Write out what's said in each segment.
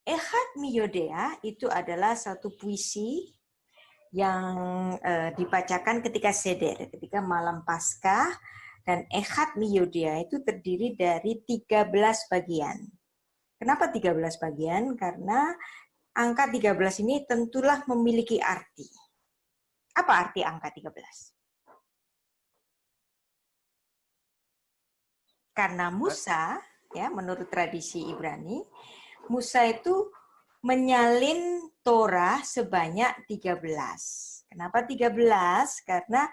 Echad Miyodea itu adalah satu puisi yang dibacakan ketika seder, ketika malam Paskah, dan Echad Miyodea itu terdiri dari 13 bagian. Kenapa 13 bagian? Karena angka 13 ini tentulah memiliki arti. Apa arti angka 13? Karena Musa, ya menurut tradisi Ibrani, Musa itu menyalin Torah sebanyak 13. Kenapa 13? Karena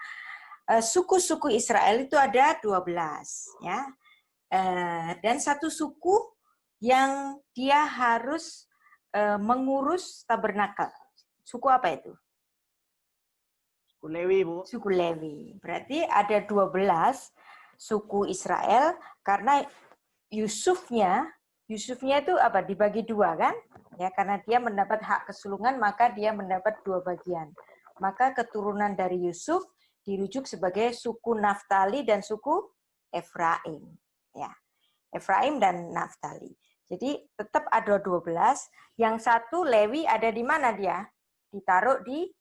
suku-suku Israel itu ada 12, ya. Dan satu suku yang dia harus mengurus tabernakel. Suku apa itu? Suku Lewi, Bu. Suku Lewi. Berarti ada 12 suku Israel karena Yusufnya itu apa? Dibagi dua kan? Ya, karena dia mendapat hak kesulungan maka dia mendapat 2 bagian. Maka keturunan dari Yusuf dirujuk sebagai suku Naftali dan suku Efraim. Ya. Efraim dan Naftali. Jadi tetap ada 12. Yang satu Lewi ada di mana dia? Ditaruh di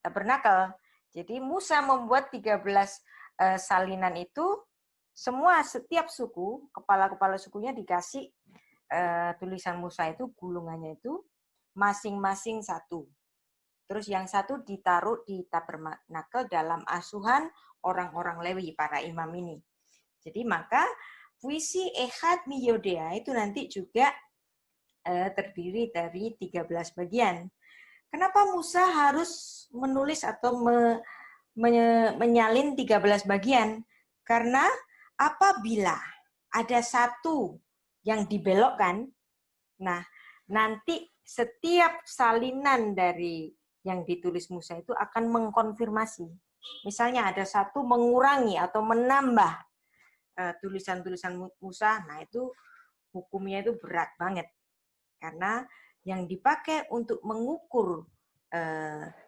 tabernakel. Jadi Musa membuat 13 salinan itu, setiap suku, kepala-kepala sukunya dikasih tulisan Musa itu, gulungannya itu, masing-masing satu. Terus yang satu ditaruh di tabernakel dalam asuhan orang-orang Lewi, para imam ini. Jadi maka puisi Echad Miyodea itu nanti juga terdiri dari 13 bagian. Kenapa Musa harus menulis atau menyalin 13 bagian? Karena apabila ada satu yang dibelokkan, nah nanti setiap salinan dari yang ditulis Musa itu akan mengkonfirmasi. Misalnya ada satu mengurangi atau menambah tulisan-tulisan Musa, nah itu hukumnya itu berat banget. Karena yang dipakai untuk mengukur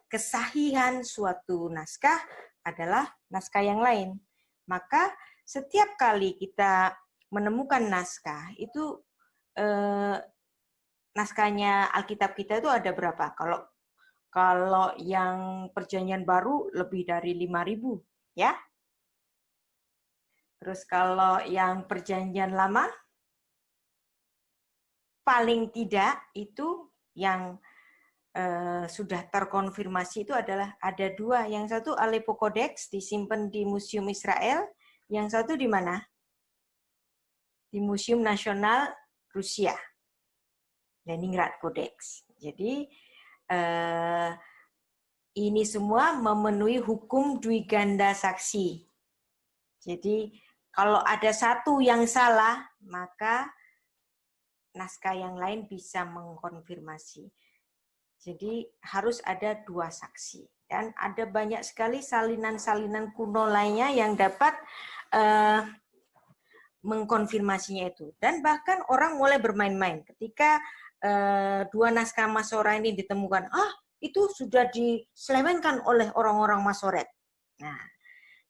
kesahihan suatu naskah adalah naskah yang lain. Maka setiap kali kita menemukan naskah, itu naskahnya Alkitab kita itu ada berapa? Kalau yang Perjanjian Baru lebih dari 5.000, ya. Terus kalau yang Perjanjian Lama paling tidak itu yang sudah terkonfirmasi itu adalah ada 2. Yang satu Aleppo Codex disimpan di Museum Israel, yang satu di mana? Di Museum Nasional Rusia, Leningrad Codex. Jadi ini semua memenuhi hukum dwiganda saksi. Jadi kalau ada satu yang salah, maka naskah yang lain bisa mengkonfirmasi. Jadi harus ada 2 saksi. Dan ada banyak sekali salinan-salinan kuno lainnya yang dapat mengkonfirmasinya itu. Dan bahkan orang mulai bermain-main. Ketika 2 naskah Masorah ini ditemukan, itu sudah diselewengkan oleh orang-orang Masoret. Nah,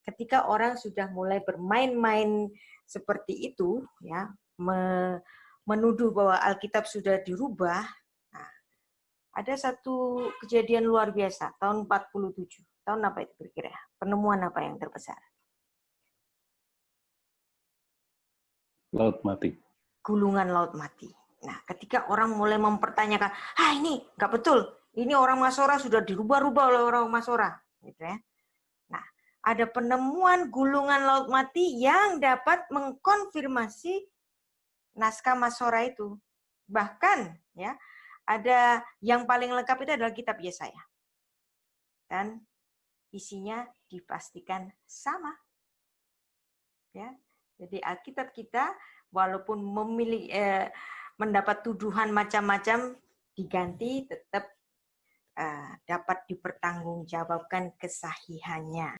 ketika orang sudah mulai bermain-main seperti itu, ya, menuduh bahwa Alkitab sudah dirubah, ada satu kejadian luar biasa, tahun 47. Tahun apa itu kira-kira? Penemuan apa yang terbesar? Laut Mati. Gulungan Laut Mati. Nah, ketika orang mulai mempertanyakan, ini nggak betul, ini orang Masorah sudah dirubah-rubah oleh orang Masorah. Gitu ya. Nah, ada penemuan gulungan Laut Mati yang dapat mengkonfirmasi naskah Masorah itu. Bahkan, ya, ada yang paling lengkap itu adalah kitab Yesaya. Dan isinya dipastikan sama. Ya. Jadi Alkitab kita walaupun mendapat tuduhan macam-macam diganti, tetap dapat dipertanggungjawabkan kesahihannya.